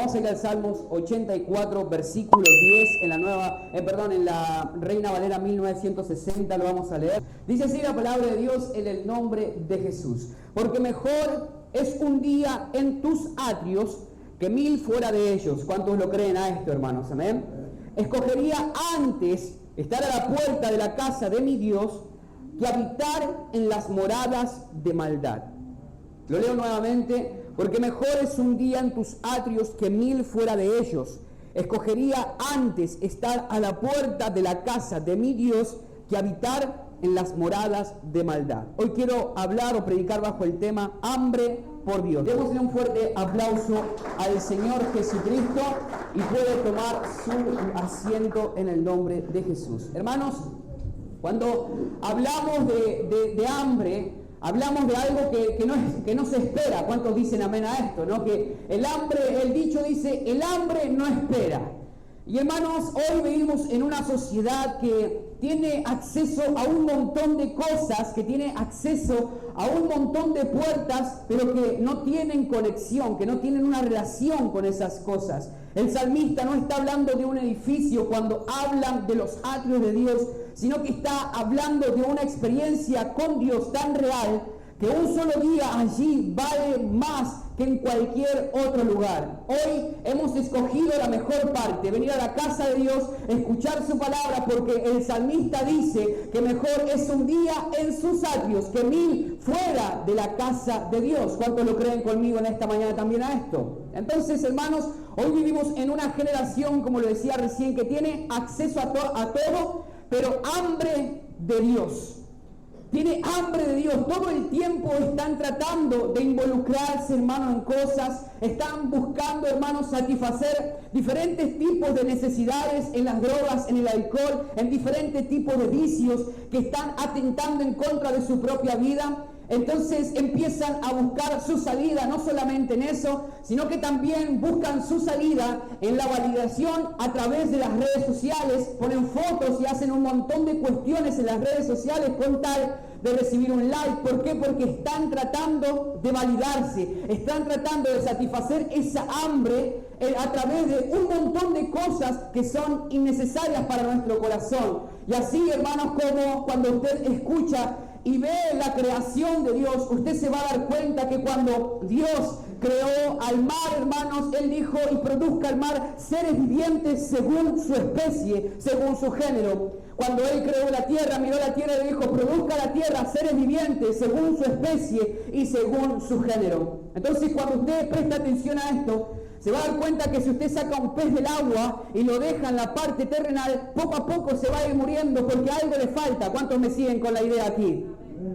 Vamos a ir al Salmos 84, versículo 10, en la Reina Valera 1960 lo vamos a leer. Dice así la palabra de Dios en el nombre de Jesús. Porque mejor es un día en tus atrios que 1000 fuera de ellos. ¿Cuántos lo creen a esto, hermanos? Amén. Escogería antes estar a la puerta de la casa de mi Dios que habitar en las moradas de maldad. Lo leo nuevamente. Porque mejor es un día en tus atrios que 1000 fuera de ellos. Escogería antes estar a la puerta de la casa de mi Dios que habitar en las moradas de maldad. Hoy quiero hablar o predicar bajo el tema hambre por Dios. Démosle un fuerte aplauso al Señor Jesucristo y puede tomar su asiento en el nombre de Jesús. Hermanos, cuando hablamos de hambre, hablamos de algo que no se espera. ¿Cuántos dicen amén a esto? ¿No? Que el dicho dice, el hambre no espera. Y hermanos, hoy vivimos en una sociedad que tiene acceso a un montón de cosas, que tiene acceso a un montón de puertas, pero que no tienen conexión, que no tienen una relación con esas cosas. El salmista no está hablando de un edificio cuando hablan de los atrios de Dios, sino que está hablando de una experiencia con Dios tan real que un solo día allí vale más que en cualquier otro lugar. Hoy hemos escogido la mejor parte, venir a la casa de Dios, escuchar su palabra, porque el salmista dice que mejor es un día en sus atrios que 1000 fuera de la casa de Dios. ¿Cuántos lo creen conmigo en esta mañana también a esto? Entonces, hermanos, hoy vivimos en una generación, como lo decía recién, que tiene acceso a todo, pero hambre de Dios. Tiene hambre de Dios. Todo el tiempo están tratando de involucrarse, hermanos, en cosas. Están buscando, hermanos, satisfacer diferentes tipos de necesidades en las drogas, en el alcohol, en diferentes tipos de vicios que están atentando en contra de su propia vida. Entonces empiezan a buscar su salida, no solamente en eso, sino que también buscan su salida en la validación a través de las redes sociales. Ponen fotos y hacen un montón de cuestiones en las redes sociales con tal de recibir un like. ¿Por qué? Porque están tratando de validarse, están tratando de satisfacer esa hambre a través de un montón de cosas que son innecesarias para nuestro corazón. Y así, hermanos, como cuando usted escucha y ve la creación de Dios, usted se va a dar cuenta que cuando Dios creó al mar, hermanos, Él dijo, y produzca al mar seres vivientes según su especie, según su género. Cuando Él creó la tierra, miró la tierra y dijo, produzca la tierra seres vivientes según su especie y según su género. Entonces, cuando usted presta atención a esto, se va a dar cuenta que si usted saca un pez del agua y lo deja en la parte terrenal, poco a poco se va a ir muriendo porque algo le falta. ¿Cuántos me siguen con la idea aquí?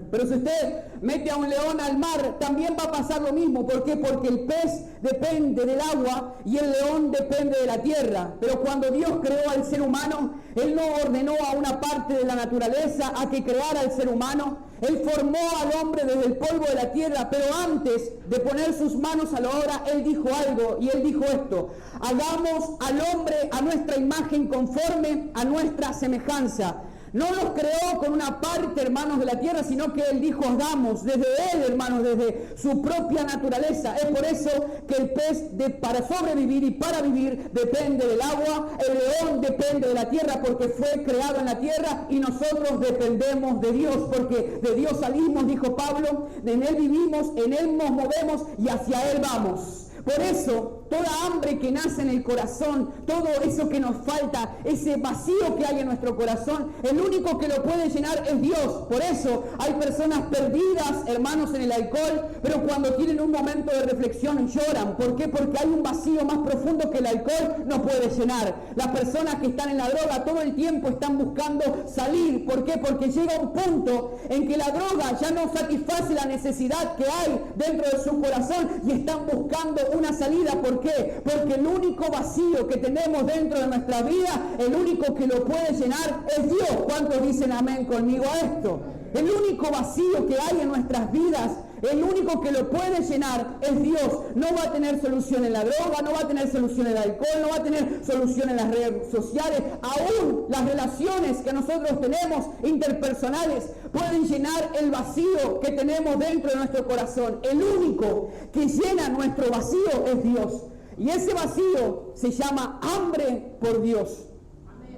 Pero si usted mete a un león al mar, también va a pasar lo mismo. ¿Por qué? Porque el pez depende del agua y el león depende de la tierra. Pero cuando Dios creó al ser humano, Él no ordenó a una parte de la naturaleza a que creara al ser humano. Él formó al hombre desde el polvo de la tierra, pero antes de poner sus manos a la obra, Él dijo algo, y Él dijo esto: hagamos al hombre a nuestra imagen conforme a nuestra semejanza. No los creó con una parte, hermanos, de la tierra, sino que Él dijo, hagamos desde Él, hermanos, desde su propia naturaleza. Es por eso que el pez, para sobrevivir y para vivir, depende del agua. El león depende de la tierra porque fue creado en la tierra, y nosotros dependemos de Dios, porque de Dios salimos, dijo Pablo, en Él vivimos, en Él nos movemos y hacia Él vamos. Por eso, toda hambre que nace en el corazón, todo eso que nos falta, ese vacío que hay en nuestro corazón, el único que lo puede llenar es Dios. Por eso hay personas perdidas, hermanos, en el alcohol, pero cuando tienen un momento de reflexión lloran. ¿Por qué? Porque hay un vacío más profundo que el alcohol no puede llenar. Las personas que están en la droga todo el tiempo están buscando salir. ¿Por qué? Porque llega un punto en que la droga ya no satisface la necesidad que hay dentro de su corazón y están buscando una salida. ¿Por qué? Porque el único vacío que tenemos dentro de nuestra vida, el único que lo puede llenar es Dios. ¿Cuántos dicen amén conmigo a esto? El único vacío que hay en nuestras vidas, el único que lo puede llenar es Dios. No va a tener solución en la droga, no va a tener solución en el alcohol, no va a tener solución en las redes sociales. Aún las relaciones que nosotros tenemos interpersonales pueden llenar el vacío que tenemos dentro de nuestro corazón. El único que llena nuestro vacío es Dios. Y ese vacío se llama hambre por Dios.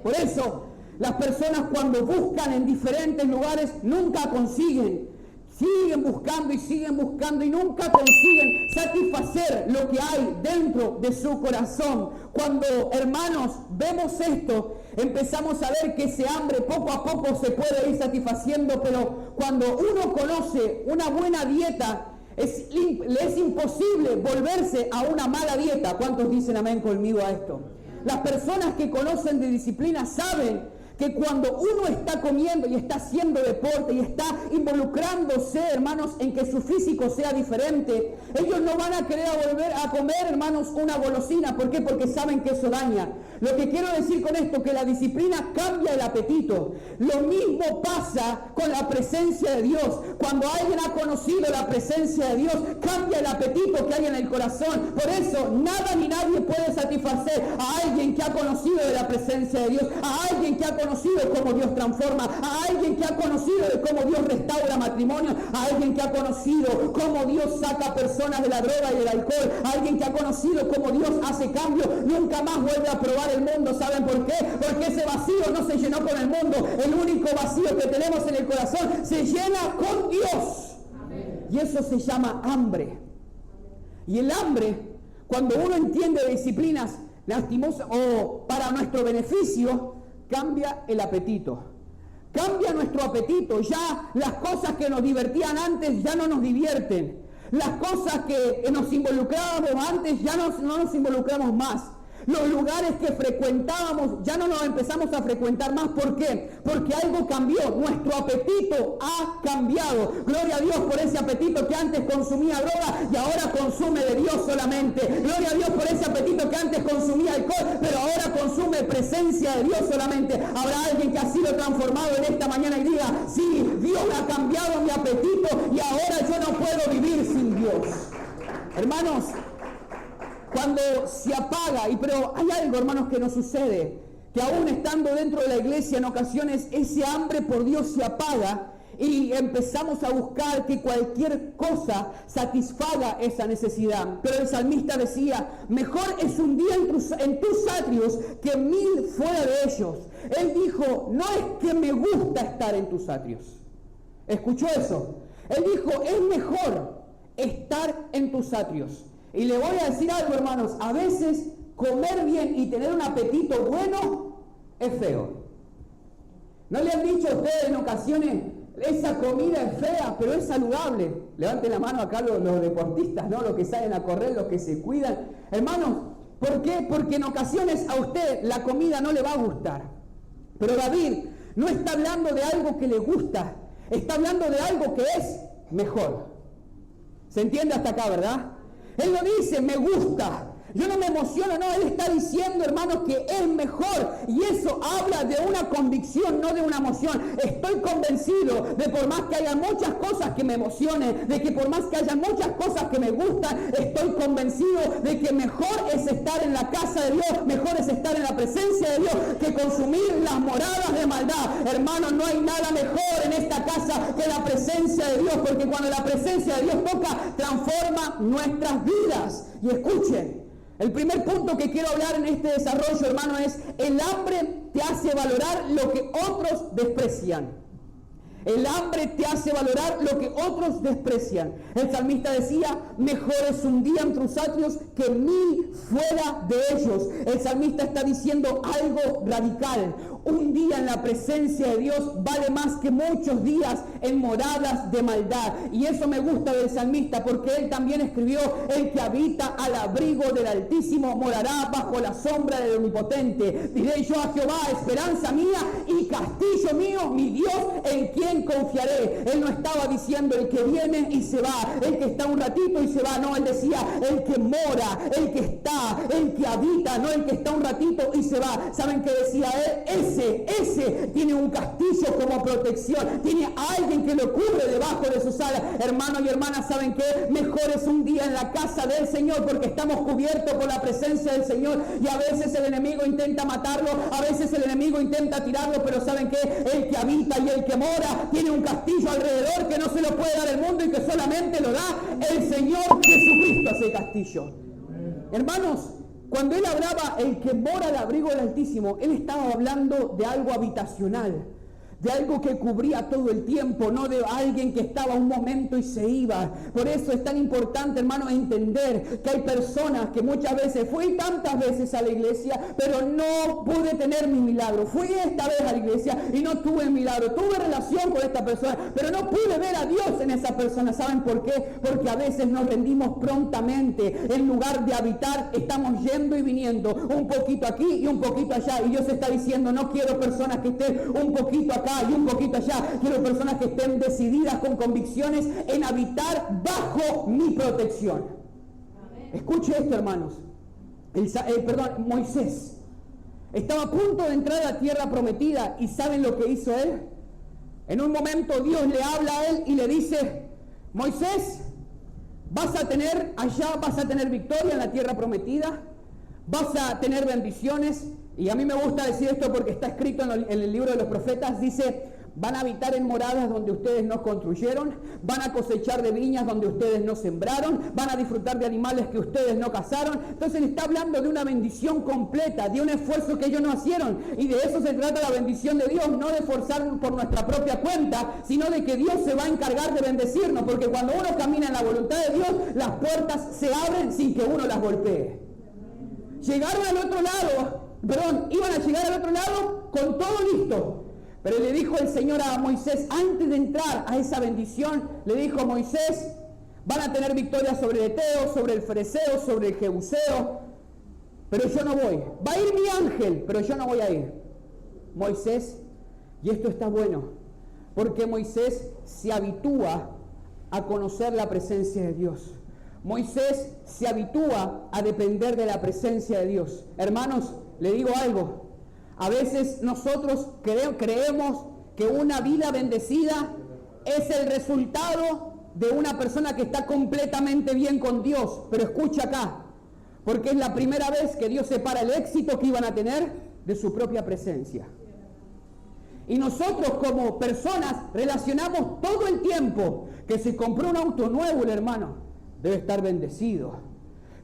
Por eso, las personas cuando buscan en diferentes lugares nunca consiguen. Siguen buscando y nunca consiguen satisfacer lo que hay dentro de su corazón. Cuando, hermanos, vemos esto, empezamos a ver que ese hambre poco a poco se puede ir satisfaciendo, pero cuando uno conoce una buena dieta, le es imposible volverse a una mala dieta. ¿Cuántos dicen amén conmigo a esto? Las personas que conocen de disciplina saben que cuando uno está comiendo y está haciendo deporte y está involucrándose, hermanos, en que su físico sea diferente, ellos no van a querer volver a comer, hermanos, una golosina. ¿Por qué? Porque saben que eso daña. Lo que quiero decir con esto, que la disciplina cambia el apetito. Lo mismo pasa con la presencia de Dios. Cuando alguien ha conocido la presencia de Dios, cambia el apetito que hay en el corazón. Por eso, nada ni nadie puede satisfacer a alguien que ha conocido de la presencia de Dios, a alguien que ha conocido cómo Dios transforma, a alguien que ha conocido de cómo Dios restaura matrimonio, a alguien que ha conocido cómo Dios saca personas de la droga y del alcohol, a alguien que ha conocido cómo Dios hace cambio, nunca más vuelve a probar el mundo. ¿Saben por qué? Porque ese vacío no se llenó con el mundo. El único vacío que tenemos en el corazón se llena con Dios. Y eso se llama hambre. Y el hambre, cuando uno entiende de disciplinas lastimosas o para nuestro beneficio, cambia el apetito. Cambia nuestro apetito. Ya las cosas que nos divertían antes ya no nos divierten. Las cosas que nos involucrábamos antes ya no nos involucramos más. Los lugares que frecuentábamos ya no nos empezamos a frecuentar más. ¿Por qué? Porque algo cambió. Nuestro apetito ha cambiado. Gloria a Dios por ese apetito que antes consumía droga y ahora consume de Dios solamente. Gloria a Dios por ese apetito que antes consumía alcohol, pero ahora consume presencia de Dios solamente. Habrá alguien que ha sido transformado en esta mañana y diga: sí, Dios ha cambiado mi apetito y ahora yo no puedo vivir sin Dios. Hermanos, cuando se apaga, pero hay algo, hermanos, que nos sucede, que aún estando dentro de la iglesia en ocasiones ese hambre por Dios se apaga y empezamos a buscar que cualquier cosa satisfaga esa necesidad. Pero el salmista decía: mejor es un día en tus atrios que 1000 fuera de ellos. Él dijo: no es que me gusta estar en tus atrios. ¿Escuchó eso? Él dijo: es mejor estar en tus atrios. Y le voy a decir algo, hermanos, a veces comer bien y tener un apetito bueno es feo. ¿No le han dicho a ustedes en ocasiones: esa comida es fea, pero es saludable? Levanten la mano acá los deportistas, ¿no? Los que salen a correr, los que se cuidan. Hermanos, ¿por qué? Porque en ocasiones a usted la comida no le va a gustar. Pero David no está hablando de algo que le gusta, está hablando de algo que es mejor. ¿Se entiende hasta acá, verdad? Él no dice: me gusta, yo no me emociono. No, él está diciendo, hermanos, que es mejor. Y eso habla de una convicción, no de una emoción. Estoy convencido de, por más que haya muchas cosas que me emocionen, de que por más que haya muchas cosas que me gustan, estoy convencido de que mejor es estar en la casa de Dios, mejor es estar en la presencia de Dios, que consumir las moradas de maldad. Hermanos, no hay nada mejor en esta casa que la presencia de Dios, porque cuando la presencia de Dios toca, transforma nuestras vidas. Y escuchen, el primer punto que quiero hablar en este desarrollo, hermano, es: el hambre te hace valorar lo que otros desprecian. El hambre te hace valorar lo que otros desprecian. El salmista decía: mejor es un día en tus atrios que 1000 fuera de ellos. El salmista está diciendo algo radical. Un día en la presencia de Dios vale más que muchos días en moradas de maldad. Y eso me gusta del salmista, porque él también escribió: el que habita al abrigo del Altísimo morará bajo la sombra del Omnipotente. Diré yo a Jehová: esperanza mía y castillo mío, mi Dios, en quien confiaré. Él no estaba diciendo el que viene y se va, el que está un ratito y se va. No, él decía: el que mora, el que está, el que habita, no el que está un ratito y se va. ¿Saben qué decía él? Ese tiene un castillo como protección, tiene a alguien que lo cubre debajo de sus alas. Hermanos y hermanas, ¿saben qué? Mejor es un día en la casa del Señor, porque estamos cubiertos por la presencia del Señor. Y a veces el enemigo intenta matarlo, a veces el enemigo intenta tirarlo, pero ¿saben qué? El que habita y el que mora tiene un castillo alrededor que no se lo puede dar el mundo y que solamente lo da el Señor Jesucristo, ese castillo. Hermanos, Cuando él hablaba el que mora al abrigo del Altísimo, él estaba hablando de algo habitacional, de algo que cubría todo el tiempo, no de alguien que estaba un momento y se iba. Por eso es tan importante, hermano, entender que hay personas que muchas veces, fui tantas veces a la iglesia, pero no pude tener mi milagro. Fui esta vez a la iglesia y no tuve el milagro. Tuve relación con esta persona, pero no pude ver a Dios en esa persona. ¿Saben por qué? Porque a veces nos rendimos prontamente. En lugar de habitar, estamos yendo y viniendo, un poquito aquí y un poquito allá. Y Dios está diciendo, no quiero personas que estén un poquito acá y un poquito allá. Quiero personas que estén decididas con convicciones en habitar bajo mi protección. Amén. Escuche esto, hermanos. Moisés estaba a punto de entrar a la tierra prometida, y ¿saben lo que hizo él? En un momento Dios le habla a él y le dice, Moisés, vas a tener victoria en la tierra prometida, vas a tener bendiciones. Y a mí me gusta decir esto porque está escrito en el libro de los profetas. Dice, van a habitar en moradas donde ustedes no construyeron, van a cosechar de viñas donde ustedes no sembraron, van a disfrutar de animales que ustedes no cazaron. Entonces le está hablando de una bendición completa, de un esfuerzo que ellos no hicieron. Y de eso se trata la bendición de Dios, no de forzarnos por nuestra propia cuenta, sino de que Dios se va a encargar de bendecirnos. Porque cuando uno camina en la voluntad de Dios, las puertas se abren sin que uno las golpee. Llegaron al otro lado. Iban a llegar al otro lado con todo listo. Pero le dijo el Señor a Moisés, antes de entrar a esa bendición, le dijo, Moisés, van a tener victoria sobre el Eteo, sobre el Fereceo, sobre el Jebuseo, pero yo no voy. Va a ir mi ángel, pero yo no voy a ir. Moisés, y esto está bueno, porque Moisés se habitúa a conocer la presencia de Dios. Moisés se habitúa a depender de la presencia de Dios. Hermanos, le digo algo, a veces nosotros creemos que una vida bendecida es el resultado de una persona que está completamente bien con Dios. Pero escucha acá, porque es la primera vez que Dios separa el éxito que iban a tener de su propia presencia. Y nosotros como personas relacionamos todo el tiempo que se compró un auto nuevo, el hermano debe estar bendecido.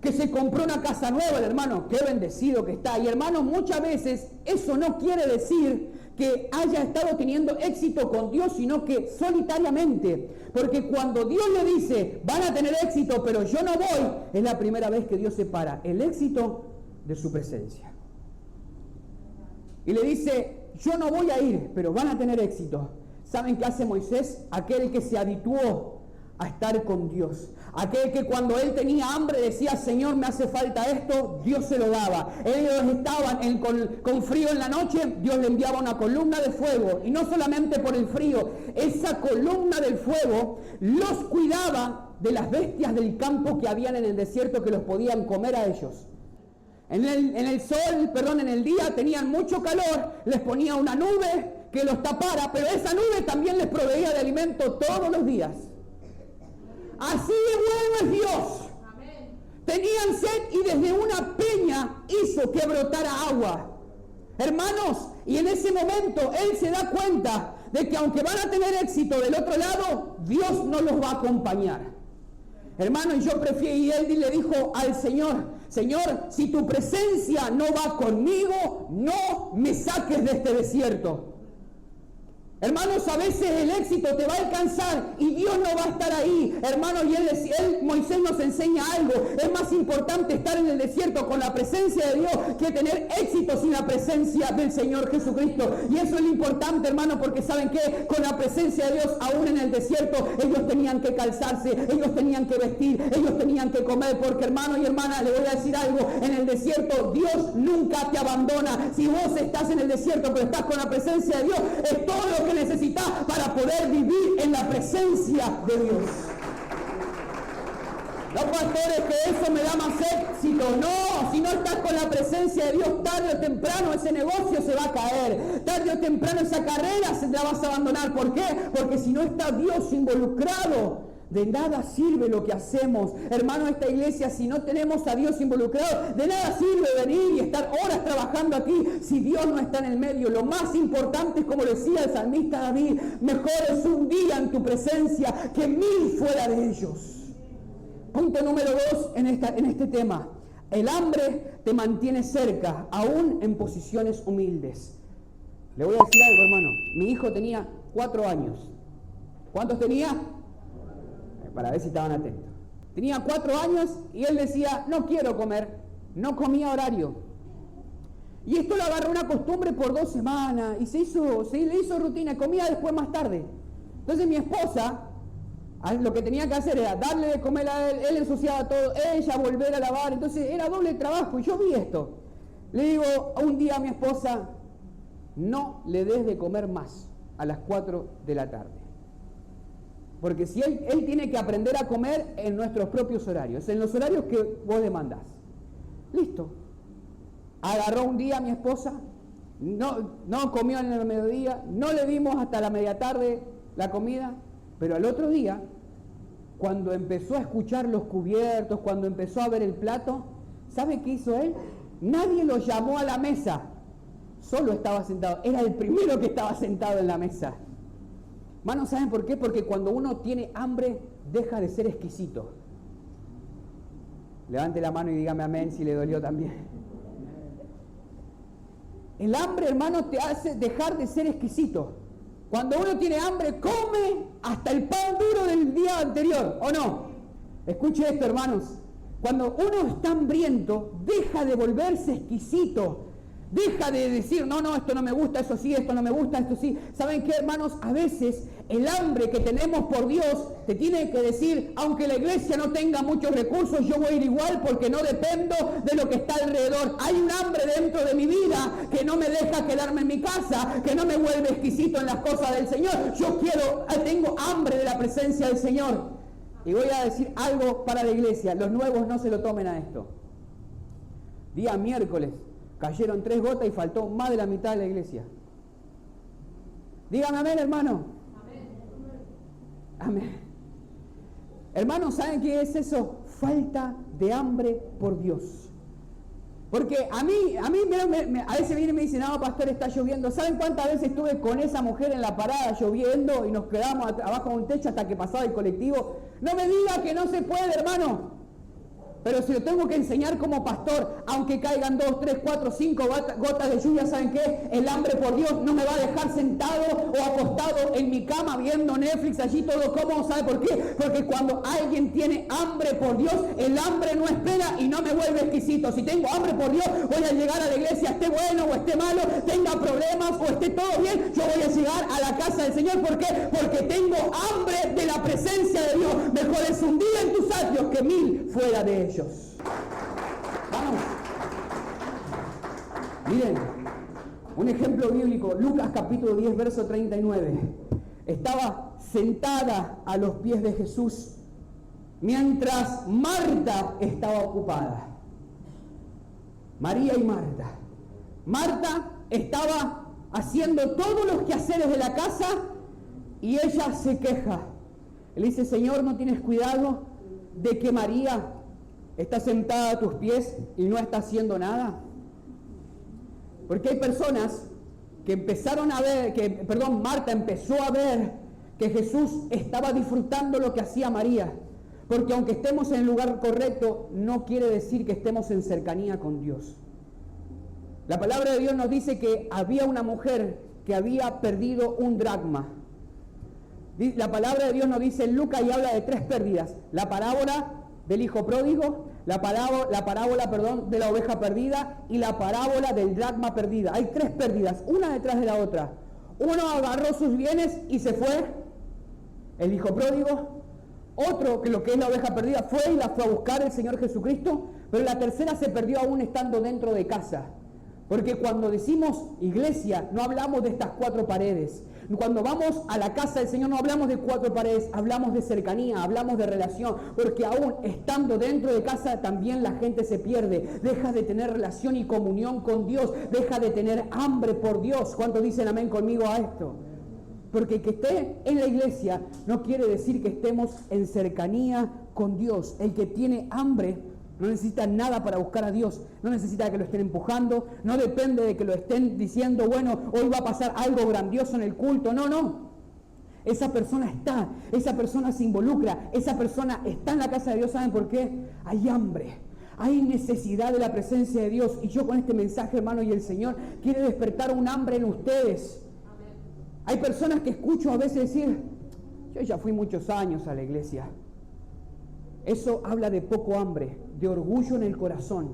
Que se compró una casa nueva, el hermano, qué bendecido que está. Y hermanos, muchas veces eso no quiere decir que haya estado teniendo éxito con Dios, sino que solitariamente. Porque cuando Dios le dice, van a tener éxito, pero yo no voy, es la primera vez que Dios separa el éxito de su presencia. Y le dice, yo no voy a ir, pero van a tener éxito. ¿Saben qué hace Moisés? Aquel que se habituó a estar con Dios. Aquel que cuando él tenía hambre decía, Señor, me hace falta esto, Dios se lo daba. Ellos estaban con frío en la noche, Dios le enviaba una columna de fuego. Y no solamente por el frío, esa columna del fuego los cuidaba de las bestias del campo que habían en el desierto que los podían comer a ellos. En el día tenían mucho calor, les ponía una nube que los tapara, pero esa nube también les proveía de alimento todos los días. Así de bueno es Dios. Amén. Tenían sed y desde una peña hizo que brotara agua. Hermanos, y en ese momento él se da cuenta de que aunque van a tener éxito del otro lado, Dios no los va a acompañar. Hermano, y él le dijo al Señor, Señor, si tu presencia no va conmigo, no me saques de este desierto. Hermanos, a veces el éxito te va a alcanzar y Dios no va a estar ahí. Hermanos, y Moisés nos enseña algo. Es más importante estar en el desierto con la presencia de Dios que tener éxito sin la presencia del Señor Jesucristo. Y eso es lo importante, hermanos, porque ¿saben qué? Con la presencia de Dios, aún en el desierto, ellos tenían que calzarse, ellos tenían que vestir, ellos tenían que comer. Porque, hermano y hermana, le voy a decir algo. En el desierto, Dios nunca te abandona. Si vos estás en el desierto, pero estás con la presencia de Dios, es todo lo que necesitas para poder vivir en la presencia de Dios. No, pastores, que eso me da más éxito. No, si no estás con la presencia de Dios, tarde o temprano ese negocio se va a caer. Tarde o temprano esa carrera se la vas a abandonar. ¿Por qué? Porque si no está Dios involucrado, de nada sirve lo que hacemos. Hermano, esta iglesia, si no tenemos a Dios involucrado, de nada sirve venir y estar horas trabajando aquí si Dios no está en el medio. Lo más importante es, como decía el salmista David, mejor es un día en tu presencia que 1000 fuera de ellos. Punto número 2 en este tema. El hambre te mantiene cerca, aún en posiciones humildes. Le voy a decir algo, hermano. Mi hijo tenía 4 años. ¿Cuántos tenía? Para ver si estaban atentos. Tenía 4 años y él decía, no quiero comer. No comía horario. Y esto lo agarró una costumbre por 2 semanas y le hizo rutina, comía después más tarde. Entonces mi esposa, lo que tenía que hacer era darle de comer a él ensuciaba todo, ella volver a lavar, entonces era doble trabajo y yo vi esto. Le digo un día a mi esposa, no le des de comer más a las 4 de la tarde. Porque si él tiene que aprender a comer en nuestros propios horarios, en los horarios que vos demandás. Listo. Agarró un día a mi esposa, no comió en el mediodía, no le dimos hasta la media tarde la comida, pero al otro día, cuando empezó a escuchar los cubiertos, cuando empezó a ver el plato, ¿sabe qué hizo él? Nadie lo llamó a la mesa, solo estaba sentado, era el primero que estaba sentado en la mesa. Hermanos, ¿saben por qué? Porque cuando uno tiene hambre, deja de ser exquisito. Levante la mano y dígame amén si le dolió también. El hambre, hermano, te hace dejar de ser exquisito. Cuando uno tiene hambre, come hasta el pan duro del día anterior, ¿o no? Escuche esto, hermanos. Cuando uno está hambriento, deja de volverse exquisito. Deja de decir, no, esto no me gusta, eso sí, esto no me gusta, esto sí. ¿Saben qué, hermanos? A veces el hambre que tenemos por Dios te tiene que decir, aunque la iglesia no tenga muchos recursos, yo voy a ir igual porque no dependo de lo que está alrededor. Hay un hambre dentro de mi vida que no me deja quedarme en mi casa, que no me vuelve exquisito en las cosas del Señor. Tengo hambre de la presencia del Señor. Y voy a decir algo para la iglesia, los nuevos no se lo tomen a esto. Día miércoles. Cayeron 3 gotas y faltó más de la mitad de la iglesia. Dígame amén, hermano. Amén. Hermanos, ¿saben qué es eso? Falta de hambre por Dios. Porque a mí a veces viene y me dicen, no, pastor, está lloviendo. ¿Saben cuántas veces estuve con esa mujer en la parada lloviendo y nos quedamos abajo de un techo hasta que pasaba el colectivo? No me diga que no se puede, hermano. Pero si lo tengo que enseñar como pastor, aunque caigan 2, 3, 4, 5 gotas de lluvia, ¿saben qué? El hambre por Dios no me va a dejar sentado o acostado en mi cama viendo Netflix allí todo cómodo. ¿Sabe por qué? Porque cuando alguien tiene hambre por Dios, el hambre no espera y no me vuelve exquisito. Si tengo hambre por Dios, voy a llegar a la iglesia, esté bueno o esté malo, tenga problemas o esté todo bien, yo voy a llegar a la casa del Señor. ¿Por qué? Porque tengo hambre de la presencia de Dios. Mejor es un día en tus atrios que 1000 fuera de ellos. Vamos. Miren, un ejemplo bíblico, Lucas capítulo 10, verso 39. Estaba sentada a los pies de Jesús mientras Marta estaba ocupada. María y Marta. Marta estaba haciendo todos los quehaceres de la casa y ella se queja. Le dice, Señor, ¿no tienes cuidado de que María está sentada a tus pies y no está haciendo nada? Porque hay personas que Marta empezó a ver que Jesús estaba disfrutando lo que hacía María. Porque aunque estemos en el lugar correcto, no quiere decir que estemos en cercanía con Dios. La palabra de Dios nos dice que había una mujer que había perdido un dracma. La palabra de Dios nos dice en Lucas y habla de 3 pérdidas. La parábola del hijo pródigo, la parábola de la oveja perdida y la parábola del dracma perdida. Hay 3 pérdidas, una detrás de la otra. Uno agarró sus bienes y se fue, el hijo pródigo. Otro, que lo que es la oveja perdida, fue y la fue a buscar el Señor Jesucristo. Pero la tercera se perdió aún estando dentro de casa. Porque cuando decimos iglesia, no hablamos de estas 4 paredes. Cuando vamos a la casa del Señor no hablamos de 4 paredes, hablamos de cercanía, hablamos de relación, porque aún estando dentro de casa también la gente se pierde, deja de tener relación y comunión con Dios, deja de tener hambre por Dios. ¿Cuántos dicen amén conmigo a esto? Porque que esté en la iglesia no quiere decir que estemos en cercanía con Dios. El que tiene hambre no necesita nada para buscar a Dios, no necesita que lo estén empujando, no depende de que lo estén diciendo, bueno, hoy va a pasar algo grandioso en el culto. No. Esa persona se involucra, esa persona está en la casa de Dios. ¿Saben por qué? Hay hambre. Hay necesidad de la presencia de Dios. Y yo con este mensaje, hermano, y el Señor quiere despertar un hambre en ustedes. Hay personas que escucho a veces decir, yo ya fui muchos años a la iglesia. Eso habla de poco hambre, de orgullo en el corazón.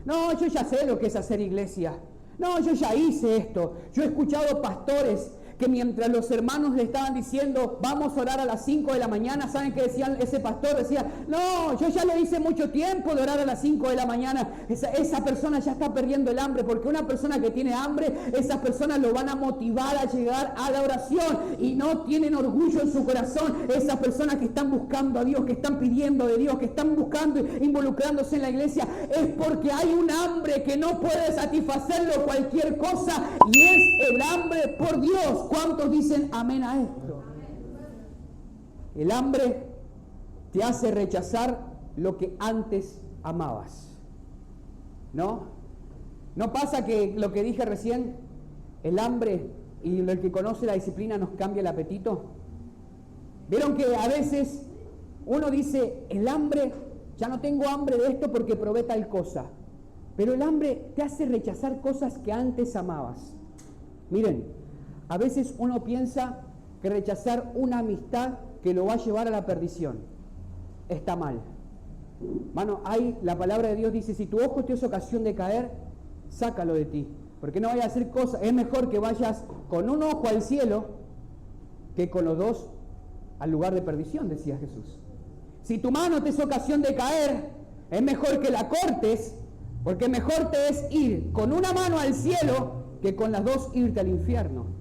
No, yo ya sé lo que es hacer iglesia. No, yo ya hice esto. Yo he escuchado pastores que mientras los hermanos le estaban diciendo, vamos a orar a las 5 de la mañana, ¿saben qué decían? Ese pastor decía, no, yo ya lo hice mucho tiempo de orar a las 5 de la mañana. Esa persona ya está perdiendo el hambre, porque una persona que tiene hambre, esas personas lo van a motivar a llegar a la oración y no tienen orgullo en su corazón. Esas personas que están buscando a Dios, que están pidiendo de Dios, que están buscando, involucrándose en la iglesia, es porque hay un hambre que no puede satisfacerlo cualquier cosa, y es el hambre por Dios. ¿Cuántos dicen amén a esto? El hambre te hace rechazar lo que antes amabas. ¿No? ¿No pasa que lo que dije recién, el hambre y el que conoce la disciplina nos cambia el apetito? ¿Vieron que a veces uno dice, el hambre, ya no tengo hambre de esto porque probé tal cosa? Pero el hambre te hace rechazar cosas que antes amabas. Miren, a veces uno piensa que rechazar una amistad que lo va a llevar a la perdición está mal. Mano, la palabra de Dios dice, si tu ojo te es ocasión de caer, sácalo de ti. Porque no vayas a hacer cosas, es mejor que vayas con un ojo al cielo que con los dos al lugar de perdición, decía Jesús. Si tu mano te es ocasión de caer, es mejor que la cortes, porque mejor te es ir con una mano al cielo que con las dos irte al infierno.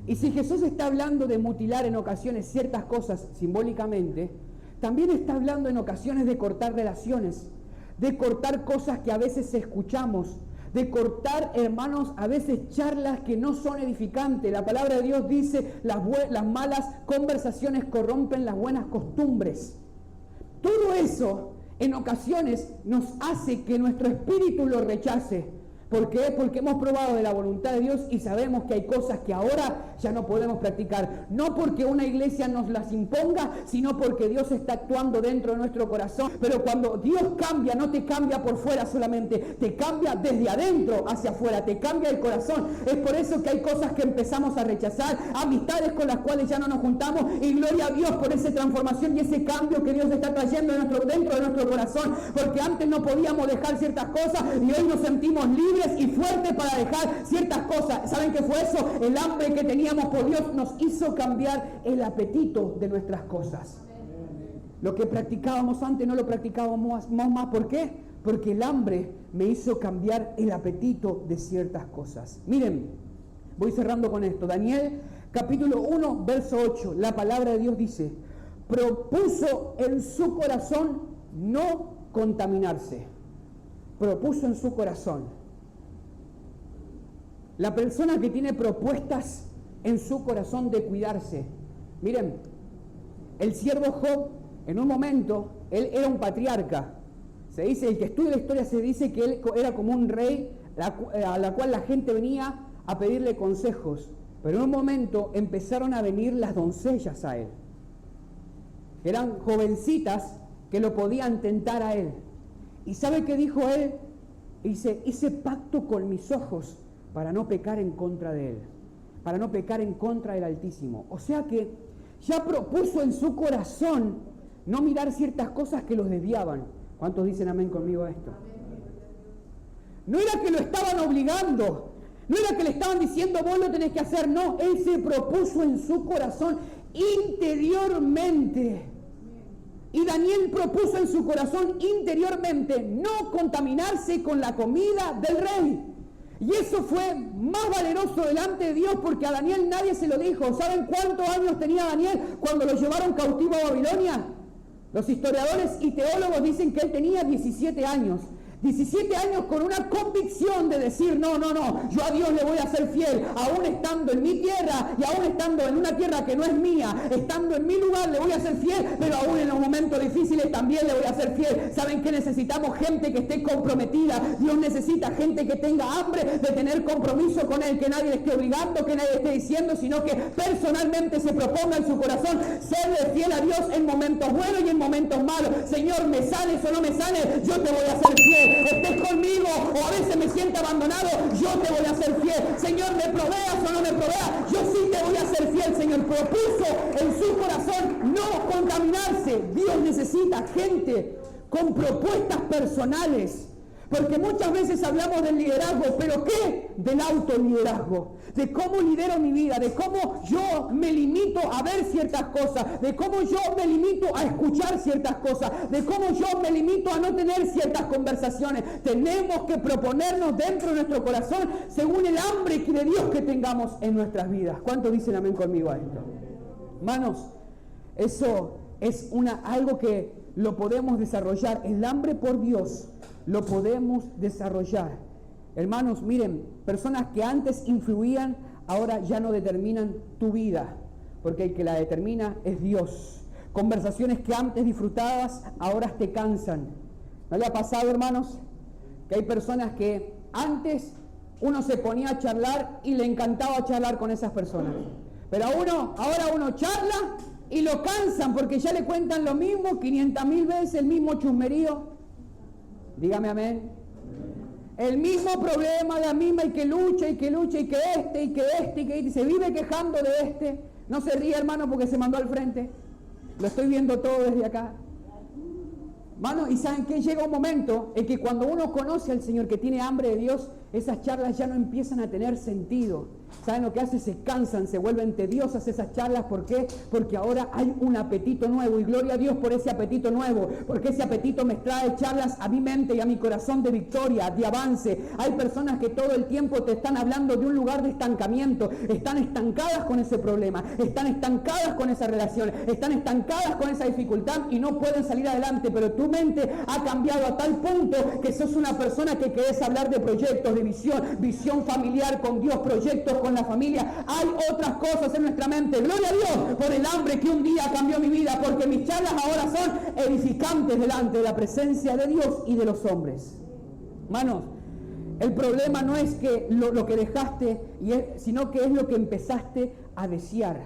Y si Jesús está hablando de mutilar en ocasiones ciertas cosas simbólicamente, también está hablando en ocasiones de cortar relaciones, de cortar cosas que a veces escuchamos, de cortar, hermanos, a veces charlas que no son edificantes. La palabra de Dios dice, las malas conversaciones corrompen las buenas costumbres. Todo eso en ocasiones nos hace que nuestro espíritu lo rechace. ¿Por qué? Porque hemos probado de la voluntad de Dios y sabemos que hay cosas que ahora ya no podemos practicar. No porque una iglesia nos las imponga, sino porque Dios está actuando dentro de nuestro corazón. Pero cuando Dios cambia, no te cambia por fuera solamente, te cambia desde adentro hacia afuera, te cambia el corazón. Es por eso que hay cosas que empezamos a rechazar, amistades con las cuales ya no nos juntamos, y gloria a Dios por esa transformación y ese cambio que Dios está trayendo dentro de nuestro corazón. Porque antes no podíamos dejar ciertas cosas y hoy nos sentimos libres y fuerte para dejar ciertas cosas. ¿Saben qué fue eso? El hambre que teníamos por Dios nos hizo cambiar el apetito de nuestras cosas. Lo que practicábamos antes no lo practicábamos más. ¿Por qué? Porque el hambre me hizo cambiar el apetito de ciertas cosas. Miren, voy cerrando con esto. Daniel capítulo 1 verso 8, la palabra de Dios dice, propuso en su corazón no contaminarse. Propuso en su corazón. La persona que tiene propuestas en su corazón de cuidarse. Miren, el siervo Job, en un momento, él era un patriarca. Se dice, el que estudia la historia se dice que él era como un rey a la cual la gente venía a pedirle consejos. Pero en un momento empezaron a venir las doncellas a él. Eran jovencitas que lo podían tentar a él. ¿Y sabe qué dijo él? Dice, hice pacto con mis ojos para no pecar en contra de él, para no pecar en contra del Altísimo. O sea que ya propuso en su corazón no mirar ciertas cosas que los desviaban. ¿Cuántos dicen amén conmigo a esto? No era que lo estaban obligando, no era que le estaban diciendo vos lo tenés que hacer, no, él se propuso en su corazón interiormente. Y Daniel propuso en su corazón interiormente no contaminarse con la comida del rey. Y eso fue más valeroso delante de Dios porque a Daniel nadie se lo dijo. ¿Saben cuántos años tenía Daniel cuando lo llevaron cautivo a Babilonia? Los historiadores y teólogos dicen que él tenía 17 años. 17 años con una convicción de decir, no, yo a Dios le voy a ser fiel, aún estando en mi tierra y aún estando en una tierra que no es mía, estando en mi lugar le voy a ser fiel, pero aún en los momentos difíciles también le voy a ser fiel. ¿Saben qué? Necesitamos gente que esté comprometida. Dios necesita gente que tenga hambre de tener compromiso con Él, que nadie le esté obligando, que nadie le esté diciendo, sino que personalmente se proponga en su corazón serle fiel a Dios en momentos buenos y en momentos malos. Señor, me sanes o no me sanes, yo te voy a ser fiel. Estés conmigo o a veces me siento abandonado, yo te voy a ser fiel. Señor, me proveas o no me proveas, yo sí te voy a ser fiel. Señor, propuso en su corazón no contaminarse. Dios necesita gente con propuestas personales. Porque muchas veces hablamos del liderazgo, pero ¿qué? Del autoliderazgo. De cómo lidero mi vida, de cómo yo me limito a ver ciertas cosas, de cómo yo me limito a escuchar ciertas cosas, de cómo yo me limito a no tener ciertas conversaciones. Tenemos que proponernos dentro de nuestro corazón según el hambre de Dios que tengamos en nuestras vidas. ¿Cuántos dicen amén conmigo a esto? Hermanos, eso es algo que lo podemos desarrollar. El hambre por Dios lo podemos desarrollar. Hermanos, miren, personas que antes influían, ahora ya no determinan tu vida, porque el que la determina es Dios. Conversaciones que antes disfrutabas, ahora te cansan. ¿No le ha pasado, hermanos? Que hay personas que antes uno se ponía a charlar y le encantaba charlar con esas personas. Pero ahora uno charla y lo cansan porque ya le cuentan lo mismo 500.000 veces, el mismo chusmerío. Dígame amén. El mismo problema, la misma, y que lucha, y que y se vive quejando de este. No se ríe, hermano, porque se mandó al frente. Lo estoy viendo todo desde acá. Hermano, y ¿saben qué? Llega un momento en que cuando uno conoce al Señor, que tiene hambre de Dios, esas charlas ya no empiezan a tener sentido. ¿Saben lo que hace? Se cansan, se vuelven tediosas esas charlas. ¿Por qué? Porque ahora hay un apetito nuevo, y gloria a Dios por ese apetito nuevo, porque ese apetito me trae charlas a mi mente y a mi corazón de victoria, de avance. Hay personas que todo el tiempo te están hablando de un lugar de estancamiento, están estancadas con ese problema, están estancadas con esa relación, están estancadas con esa dificultad y no pueden salir adelante, pero tu mente ha cambiado a tal punto que sos una persona que querés hablar de proyectos, de visión familiar con Dios, proyectos con la familia. Hay otras cosas en nuestra mente. Gloria a Dios por el hambre que un día cambió mi vida, porque mis charlas ahora son edificantes delante de la presencia de Dios y de los hombres. Hermanos, el problema no es que lo que dejaste, sino que es lo que empezaste a desear.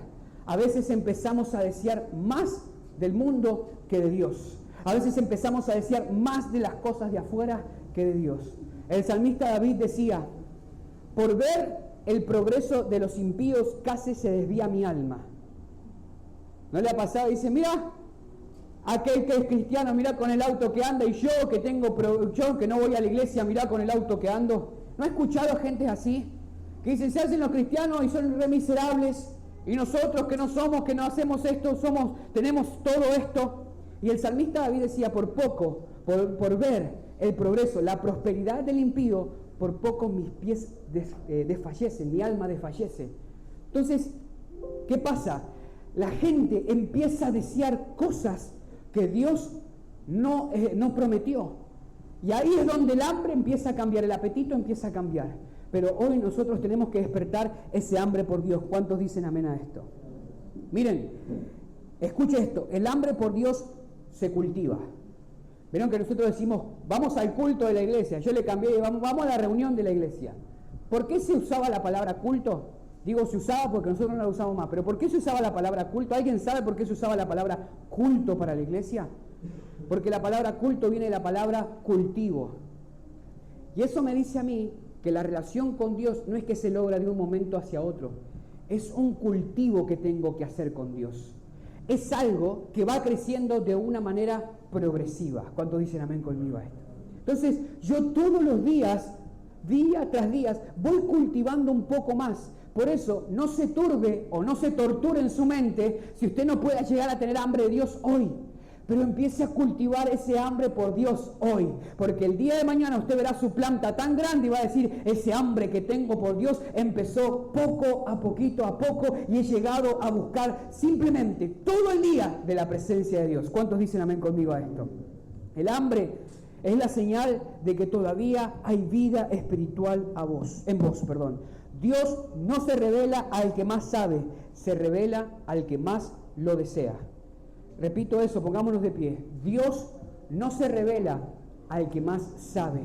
A veces empezamos a desear más del mundo que de Dios. A veces empezamos a desear más de las cosas de afuera que de Dios. El salmista David decía: por ver el progreso de los impíos casi se desvía mi alma. ¿No le ha pasado? Dice, mira, aquel que es cristiano, mira con el auto que anda, y yo que no voy a la iglesia, mira con el auto que ando. ¿No ha escuchado gente así? Que dicen, se hacen los cristianos y son re miserables, y nosotros que no somos, que no hacemos esto, tenemos todo esto. Y el salmista David decía, por ver el progreso, la prosperidad del impío, por poco mis pies desfallecen, mi alma desfallece. Entonces, ¿qué pasa? La gente empieza a desear cosas que Dios no prometió. Y ahí es donde el hambre empieza a cambiar, el apetito empieza a cambiar. Pero hoy nosotros tenemos que despertar ese hambre por Dios. ¿Cuántos dicen amén a esto? Miren, escuche esto, el hambre por Dios se cultiva. Vieron que nosotros decimos, vamos al culto de la iglesia. Yo le cambié, vamos a la reunión de la iglesia. ¿Por qué se usaba la palabra culto? Digo, se usaba porque nosotros no la usamos más. Pero ¿por qué se usaba la palabra culto? ¿Alguien sabe por qué se usaba la palabra culto para la iglesia? Porque la palabra culto viene de la palabra cultivo. Y eso me dice a mí que la relación con Dios no es que se logra de un momento hacia otro. Es un cultivo que tengo que hacer con Dios. Es algo que va creciendo de una manera progresiva. ¿Cuántos dicen amén conmigo a esto? Entonces, yo todos los días, día tras día, voy cultivando un poco más. Por eso, no se turbe o no se torture en su mente si usted no puede llegar a tener hambre de Dios hoy. Pero empiece a cultivar ese hambre por Dios hoy, porque el día de mañana usted verá su planta tan grande y va a decir, ese hambre que tengo por Dios empezó poco a poco y he llegado a buscar simplemente todo el día de la presencia de Dios. ¿Cuántos dicen amén conmigo a esto? El hambre Es la señal de que todavía hay vida espiritual en vos. Dios no se revela al que más sabe, se revela al que más lo desea. Repito eso, pongámonos de pie. Dios no se revela al que más sabe,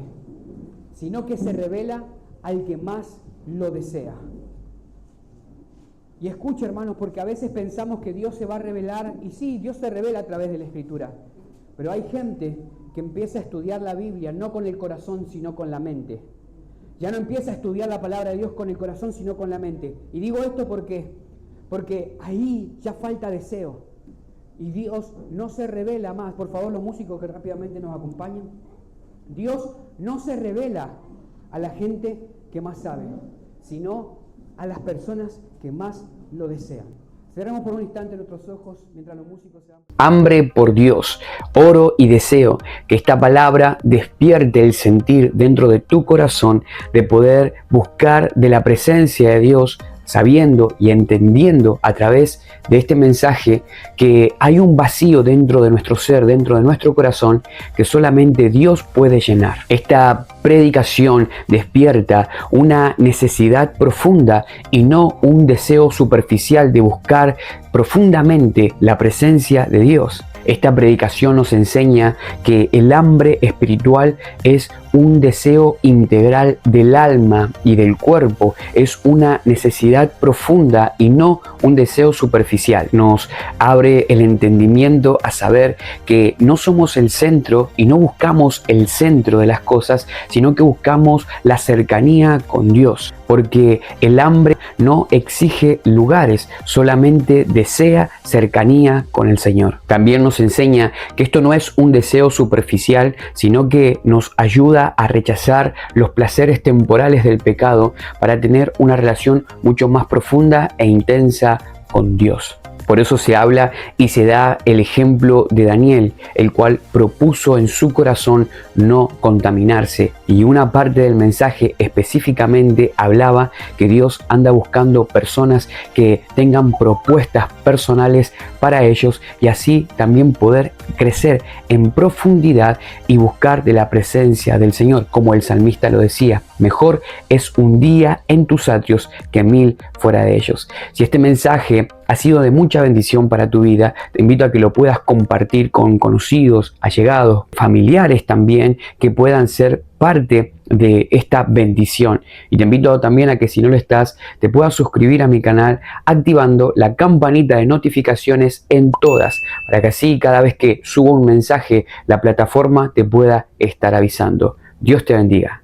sino que se revela al que más lo desea. Y escucha, hermanos, porque a veces pensamos que Dios se va a revelar, y sí, Dios se revela a través de la Escritura, pero hay gente que empieza a estudiar la Biblia no con el corazón, sino con la mente. Ya no empieza a estudiar la palabra de Dios con el corazón, sino con la mente. Y digo esto porque ahí ya falta deseo. Y Dios no se revela más. Por favor, los músicos que rápidamente nos acompañan. Dios no se revela a la gente que más sabe, sino a las personas que más lo desean. Cerremos por un instante nuestros ojos mientras los músicos se van. Hambre por Dios, oro y deseo que esta palabra despierte el sentir dentro de tu corazón de poder buscar de la presencia de Dios, sabiendo y entendiendo a través de este mensaje que hay un vacío dentro de nuestro ser, dentro de nuestro corazón, que solamente Dios puede llenar. Esta predicación despierta una necesidad profunda y no un deseo superficial de buscar profundamente la presencia de Dios. Esta predicación nos enseña que el hambre espiritual es un deseo integral del alma y del cuerpo, es una necesidad profunda y no un deseo superficial. Nos abre el entendimiento a saber que no somos el centro y no buscamos el centro de las cosas, sino que buscamos la cercanía con Dios, porque el hambre no exige lugares, solamente desea cercanía con el Señor. También nos enseña que esto no es un deseo superficial, sino que nos ayuda a rechazar los placeres temporales del pecado para tener una relación mucho más profunda e intensa con Dios. Por eso se habla y se da el ejemplo de Daniel, el cual propuso en su corazón no contaminarse. Y una parte del mensaje específicamente hablaba que Dios anda buscando personas que tengan propuestas personales para ellos y así también poder crecer en profundidad y buscar de la presencia del Señor. Como el salmista lo decía, mejor es un día en tus atrios que 1000 fuera de ellos. Si este mensaje ha sido de mucha bendición para tu vida, te invito a que lo puedas compartir con conocidos, allegados, familiares también, que puedan ser parte de esta bendición. Y te invito también a que si no lo estás, te puedas suscribir a mi canal activando la campanita de notificaciones en todas, para que así cada vez que subo un mensaje, la plataforma te pueda estar avisando. Dios te bendiga.